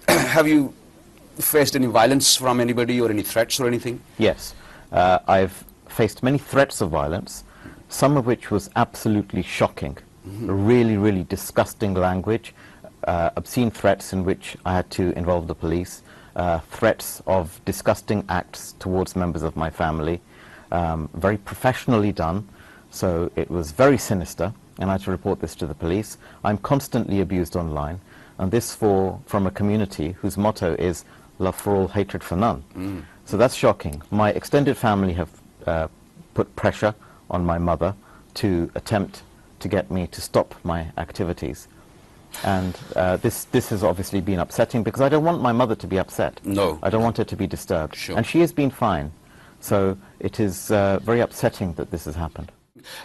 Have you faced any violence from anybody or any threats or anything? Yes. I've faced many threats of violence, some of which was absolutely shocking. Really, really disgusting language, obscene threats in which I had to involve the police, threats of disgusting acts towards members of my family, very professionally done, so it was very sinister, and I had to report this to the police. I'm constantly abused online, and this from a community whose motto is love for all, hatred for none. So that's shocking. My extended family have put pressure on my mother to attempt to get me to stop my activities. And this has obviously been upsetting, because I don't want my mother to be upset. No. I don't want her to be disturbed. Sure. And she has been fine. So it is very upsetting that this has happened.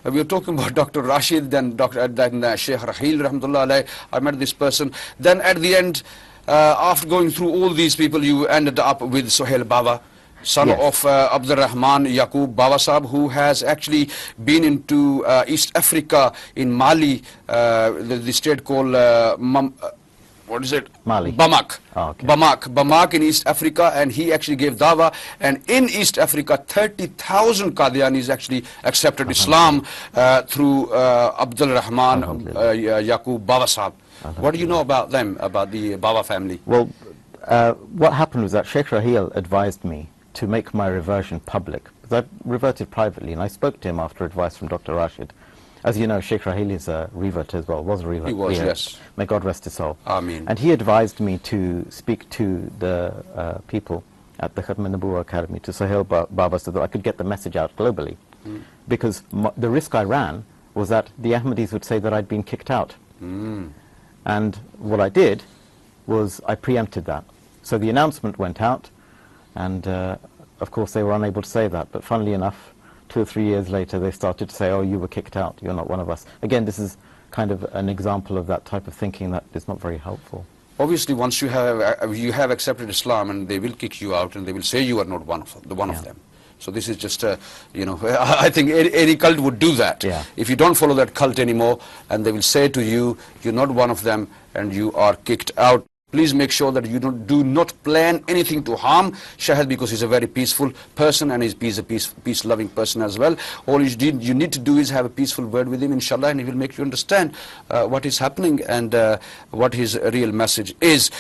We were talking about Dr. Rashid, then Sheikh Rahil, rahmatullah alayh. I met this person. Then at the end, after going through all these people, you ended up with Sohail Bawa, son of Abdul Rahman Yaqub Bawa Sahab, who has actually been into East Africa in Mali, the state called what is it? Mali. Bamako. Oh, okay. Bamako in East Africa, and he actually gave dawah, and in East Africa 30,000 Qadianis actually accepted Islam through Abdul Rahman Yaqub Bawa Sahab. What do you know about them, about the Bawa family? Well, what happened was that Sheikh Rahil advised me to make my reversion public, because I reverted privately, and I spoke to him after advice from Dr. Rashid. As you know, Sheikh Rahil is a revert as well, was a revert. He was, yes. May God rest his soul. Ameen. And he advised me to speak to the people at the Khatme Nubuwwat Academy, to Sohail Baba, so that I could get the message out globally. Because the risk I ran was that the Ahmadis would say that I'd been kicked out. And what I did was I preempted that. So the announcement went out, and of course they were unable to say that, but funnily enough, 2 or 3 years later they started to say, oh, you were kicked out, you're not one of us. Again, this is kind of an example of that type of thinking that is not very helpful. Obviously, once you have accepted Islam, and they will kick you out, and they will say you are not one of them. So this is just you know, I think any cult would do that. If you don't follow that cult anymore, and they will say to you, you're not one of them, and you are kicked out. Please make sure that you do not plan anything to harm Shahid, because he's a very peaceful person, and he's a peace-loving person as well. All you need to do is have a peaceful word with him, inshallah, and he will make you understand what is happening and what his real message is.